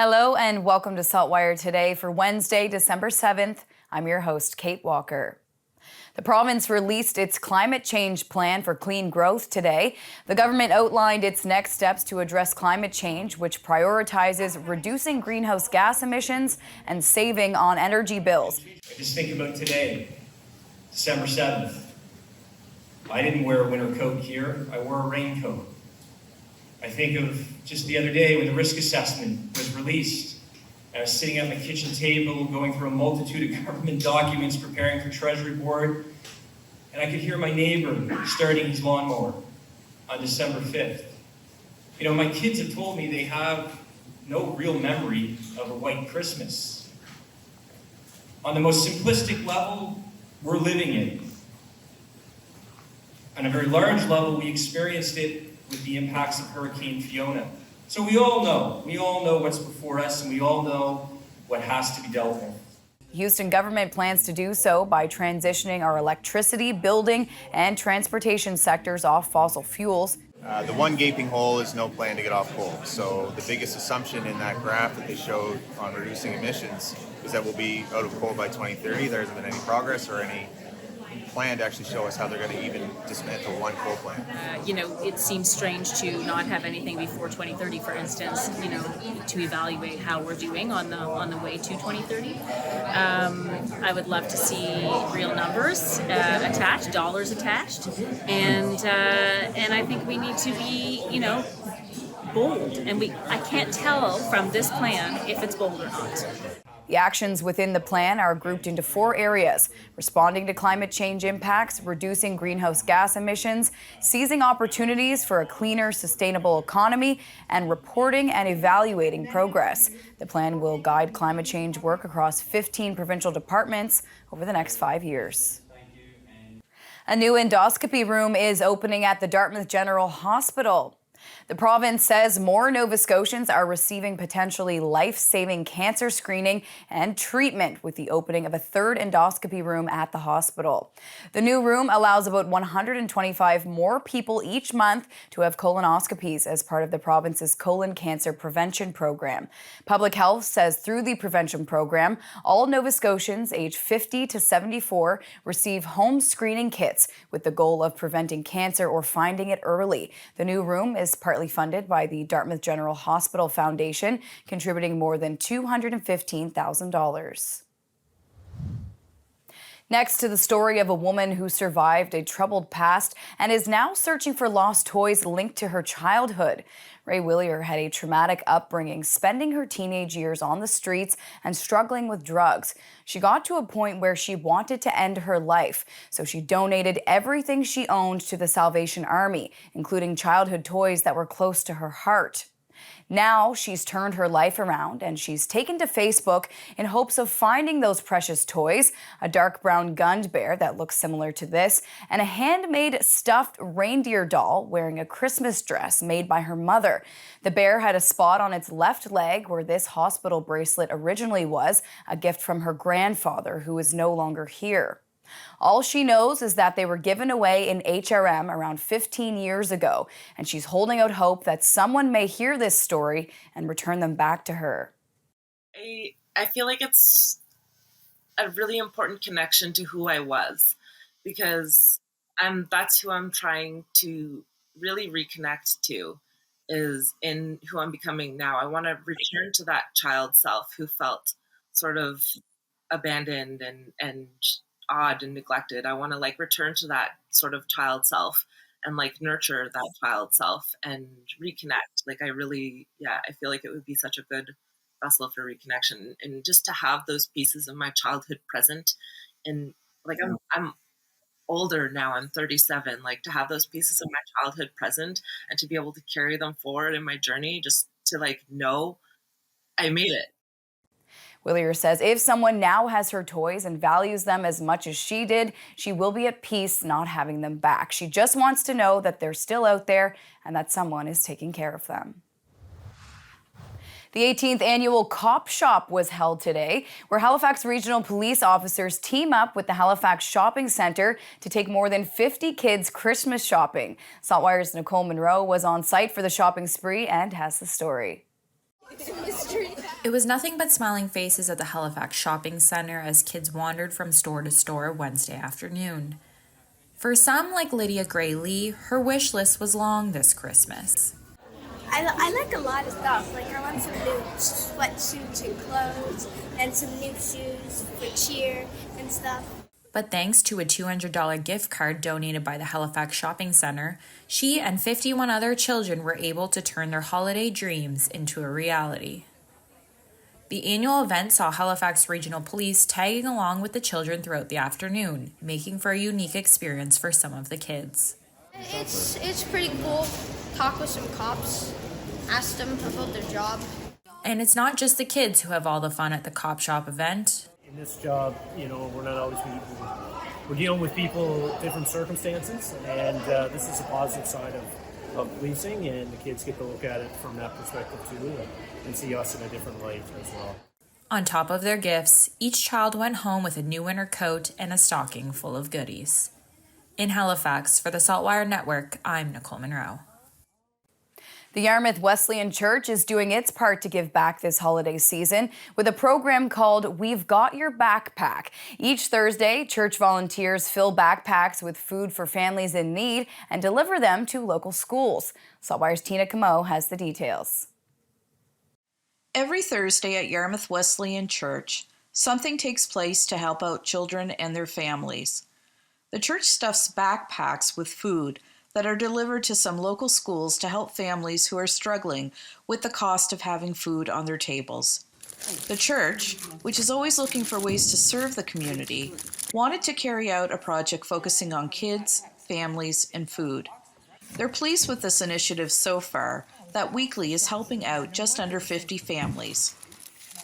Hello and welcome to SaltWire today for Wednesday, December 7th. I'm your host, Kate Walker. The province released its climate change plan for clean growth today. The government outlined its next steps to address climate change, which prioritizes reducing greenhouse gas emissions and saving on energy bills. Just think about today, December 7th. I didn't wear a winter coat here, I wore a raincoat. I think of just the other day when the risk assessment was released. I was sitting at my kitchen table going through a multitude of government documents preparing for Treasury Board, and I could hear my neighbor starting his lawnmower on December 5th. You know, my kids have told me they have no real memory of a white Christmas. On the most simplistic level, we're living it. On a very large level, we experienced it with the impacts of Hurricane Fiona. So we all know what's before us, and we all know what has to be dealt with. Houston government plans to do so by transitioning our electricity, building, and transportation sectors off fossil fuels. The one gaping hole is no plan to get off coal. So the biggest assumption in that graph that they showed on reducing emissions is that we'll be out of coal by 2030. There hasn't been any progress or any plan to actually show us how they're going to even dismantle one coal plant. It seems strange to not have anything before 2030, for instance, to evaluate how we're doing on the way to 2030. I would love to see real numbers attached, dollars attached, and I think we need to be, bold. And I can't tell from this plan if it's bold or not. The actions within the plan are grouped into 4 areas: responding to climate change impacts, reducing greenhouse gas emissions, seizing opportunities for a cleaner, sustainable economy, and reporting and evaluating progress. The plan will guide climate change work across 15 provincial departments over the next 5 years. A new endoscopy room is opening at the Dartmouth General Hospital. The province says more Nova Scotians are receiving potentially life-saving cancer screening and treatment with the opening of a 3rd endoscopy room at the hospital. The new room allows about 125 more people each month to have colonoscopies as part of the province's colon cancer prevention program. Public Health says through the prevention program, all Nova Scotians aged 50 to 74 receive home screening kits with the goal of preventing cancer or finding it early. The new room is partly funded by the Dartmouth General Hospital Foundation, contributing more than $215,000. Next to the story of a woman who survived a troubled past and is now searching for lost toys linked to her childhood. Ray Willier had a traumatic upbringing, spending her teenage years on the streets and struggling with drugs. She got to a point where she wanted to end her life, so she donated everything she owned to the Salvation Army, including childhood toys that were close to her heart. Now she's turned her life around and she's taken to Facebook in hopes of finding those precious toys, a dark brown gund bear that looks similar to this, and a handmade stuffed reindeer doll wearing a Christmas dress made by her mother. The bear had a spot on its left leg where this hospital bracelet originally was, a gift from her grandfather who is no longer here. All she knows is that they were given away in HRM around 15 years ago, and she's holding out hope that someone may hear this story and return them back to her. I feel like it's a really important connection to who I was, because that's who I'm trying to really reconnect to, is in who I'm becoming now. I want to return to that child self who felt sort of abandoned and odd and neglected. I want to return to that sort of child self and nurture that child self and reconnect. I feel like it would be such a good vessel for reconnection, and just to have those pieces of my childhood present. And I'm older now, I'm 37, to have those pieces of my childhood present and to be able to carry them forward in my journey, just to know I made it. Willier says if someone now has her toys and values them as much as she did, she will be at peace not having them back. She just wants to know that they're still out there and that someone is taking care of them. The 18th annual Cop Shop was held today, where Halifax Regional Police officers team up with the Halifax Shopping Centre to take more than 50 kids Christmas shopping. SaltWire's Nicole Monroe was on site for the shopping spree and has the story. It was nothing but smiling faces at the Halifax shopping center as kids wandered from store to store Wednesday afternoon. For some, like Lydia Gray Lee, her wish list was long this Christmas. I like a lot of stuff. Like I want some new sweatsuits and clothes and some new shoes for cheer and stuff. But thanks to a $200 gift card donated by the Halifax Shopping Center, she and 51 other children were able to turn their holiday dreams into a reality. The annual event saw Halifax Regional Police tagging along with the children throughout the afternoon, making for a unique experience for some of the kids. It's pretty cool. Talk with some cops, ask them about their job. And it's not just the kids who have all the fun at the Cop Shop event. In this job, we're not always we're dealing with people, different circumstances, and this is a positive side of policing, and the kids get to look at it from that perspective too, and see us in a different light as well. On top of their gifts, each child went home with a new winter coat and a stocking full of goodies. In Halifax, for the SaltWire Network, I'm Nicole Monroe. The Yarmouth Wesleyan Church is doing its part to give back this holiday season with a program called We've Got Your Backpack. Each Thursday, church volunteers fill backpacks with food for families in need and deliver them to local schools. SaltWire's Tina Camo has the details. Every Thursday at Yarmouth Wesleyan Church, something takes place to help out children and their families. The church stuffs backpacks with food that are delivered to some local schools to help families who are struggling with the cost of having food on their tables. The church, which is always looking for ways to serve the community, wanted to carry out a project focusing on kids, families, and food. They're pleased with this initiative so far that weekly is helping out just under 50 families.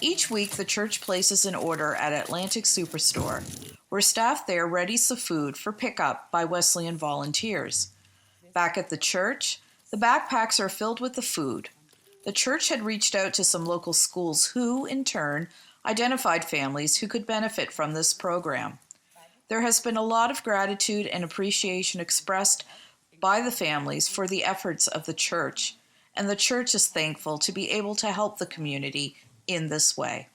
Each week, the church places an order at Atlantic Superstore, where staff there readies the food for pickup by Wesleyan volunteers. Back at the church, the backpacks are filled with the food. The church had reached out to some local schools who, in turn, identified families who could benefit from this program. There has been a lot of gratitude and appreciation expressed by the families for the efforts of the church, and the church is thankful to be able to help the community in this way.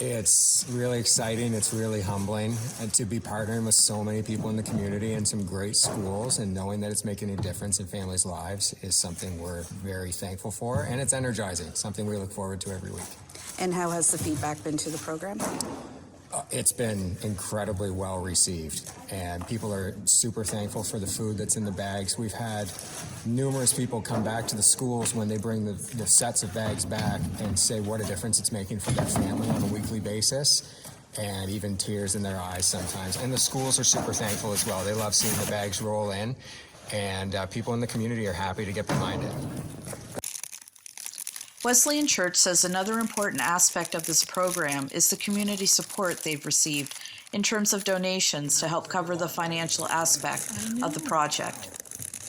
It's really exciting. It's really humbling to be partnering with so many people in the community and some great schools, and knowing that it's making a difference in families' lives is something we're very thankful for, and it's energizing, something we look forward to every week. And how has the feedback been to the program? It's been incredibly well received, and people are super thankful for the food that's in the bags. We've had numerous people come back to the schools when they bring the sets of bags back and say what a difference it's making for their family on a weekly basis, and even tears in their eyes sometimes. And the schools are super thankful as well. They love seeing the bags roll in, and people in the community are happy to get behind it. Wesleyan Church says another important aspect of this program is the community support they've received in terms of donations to help cover the financial aspect of the project.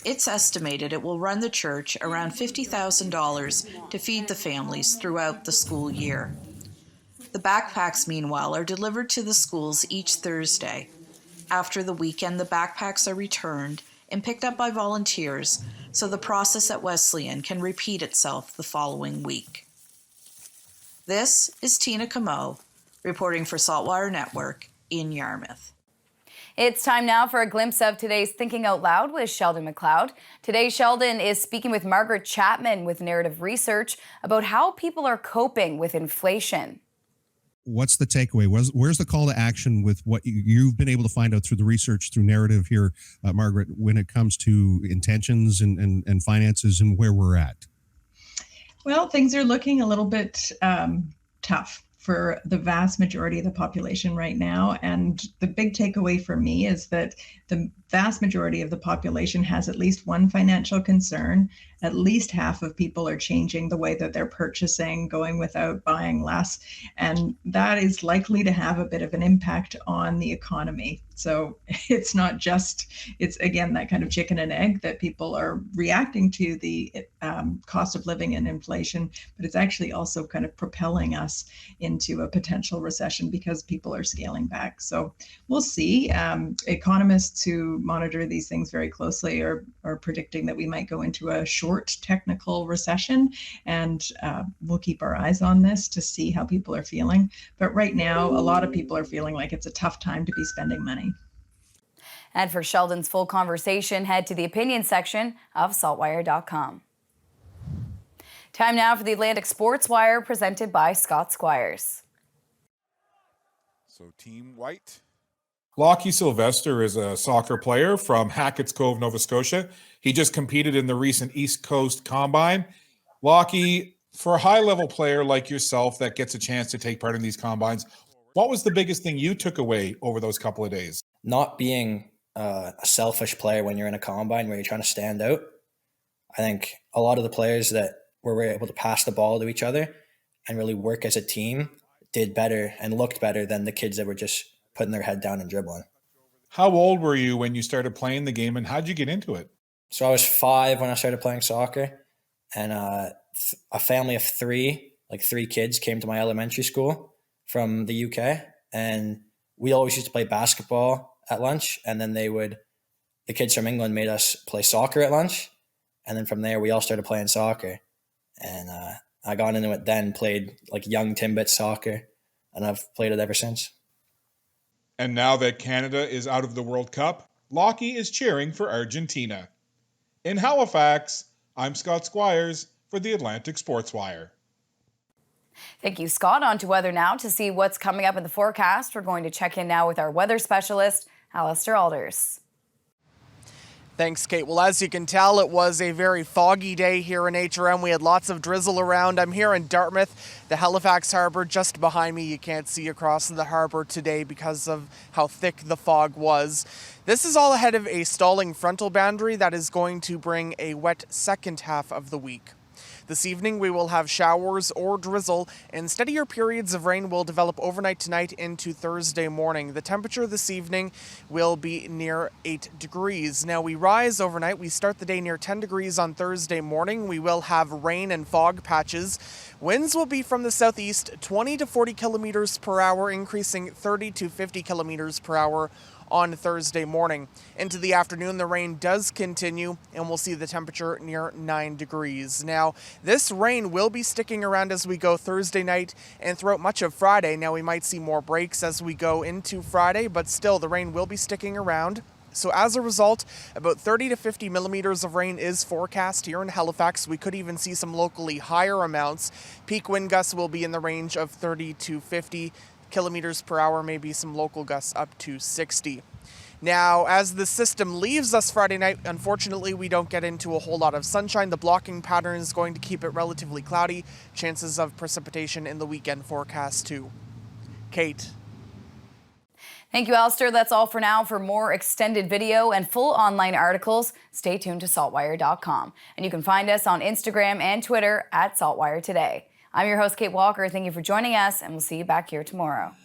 It's estimated it will run the church around $50,000 to feed the families throughout the school year. The backpacks, meanwhile, are delivered to the schools each Thursday. After the weekend, the backpacks are returned and picked up by volunteers, so the process at Wesleyan can repeat itself the following week. This is Tina Camo, reporting for SaltWire Network in Yarmouth. It's time now for a glimpse of today's Thinking Out Loud with Sheldon McLeod. Today, Sheldon is speaking with Margaret Chapman with Narrative Research about how people are coping with inflation. What's the takeaway? Where's the call to action with what you've been able to find out through the research, through narrative here, Margaret, when it comes to intentions and finances and where we're at? Well, things are looking a little bit tough for the vast majority of the population right now. And the big takeaway for me is that the vast majority of the population has at least one financial concern. At least half of people are changing the way that they're purchasing, going without, buying less. And that is likely to have a bit of an impact on the economy. So it's not just, it's again, that kind of chicken and egg that people are reacting to the cost of living and inflation, but it's actually also kind of propelling us into a potential recession because people are scaling back. So we'll see. Economists who monitor these things very closely are predicting that we might go into a short technical recession, and we'll keep our eyes on this to see how people are feeling. But right now, a lot of people are feeling like it's a tough time to be spending money. And for Sheldon's full conversation, head to the opinion section of SaltWire.com. Time now for the Atlantic Sports Wire, presented by Scott Squires. So Team White. Lockie Sylvester is a soccer player from Hackett's Cove, Nova Scotia. He just competed in the recent East Coast Combine. Lockie, for a high-level player like yourself that gets a chance to take part in these combines, what was the biggest thing you took away over those couple of days? Not being a selfish player when you're in a combine where you're trying to stand out. I think a lot of the players that were able to pass the ball to each other and really work as a team did better and looked better than the kids that were just putting their head down and dribbling. How old were you when you started playing the game, and how'd you get into it? So I was 5 when I started playing soccer, and a family of 3 kids came to my elementary school from the UK, and we always used to play basketball at lunch, and then the kids from England made us play soccer at lunch, and then from there we all started playing soccer, and I got into it then, played like young Timbit soccer, and I've played it ever since. And now that Canada is out of the World Cup, Lockie is cheering for Argentina. In Halifax, I'm Scott Squires for the Atlantic Sports Wire. Thank you, Scott. On to weather now. To see what's coming up in the forecast, we're going to check in now with our weather specialist, Alistair Alders. Thanks, Kate. Well, as you can tell, it was a very foggy day here in HRM. We had lots of drizzle around. I'm here in Dartmouth, the Halifax Harbor just behind me. You can't see across the harbor today because of how thick the fog was. This is all ahead of a stalling frontal boundary that is going to bring a wet second half of the week. This evening, we will have showers or drizzle, and steadier periods of rain will develop overnight tonight into Thursday morning. The temperature this evening will be near 8 degrees. Now, we rise overnight. We start the day near 10 degrees on Thursday morning. We will have rain and fog patches. Winds will be from the southeast, 20 to 40 kilometers per hour, increasing 30 to 50 kilometers per hour on Thursday morning. Into the afternoon, the rain does continue, and we'll see the temperature near 9 degrees. Now, this rain will be sticking around as we go Thursday night and throughout much of Friday. Now, we might see more breaks as we go into Friday, but still, the rain will be sticking around. So as a result, about 30 to 50 millimeters of rain is forecast here in Halifax. We could even see some locally higher amounts. Peak wind gusts will be in the range of 30 to 50 kilometers per hour, maybe some local gusts up to 60. Now, as the system leaves us Friday night, unfortunately, we don't get into a whole lot of sunshine. The blocking pattern is going to keep it relatively cloudy. Chances of precipitation in the weekend forecast too. Kate. Thank you, Alistair. That's all for now. For more extended video and full online articles, stay tuned to SaltWire.com. And you can find us on Instagram and Twitter at SaltWire Today. I'm your host, Kate Walker. Thank you for joining us, and we'll see you back here tomorrow.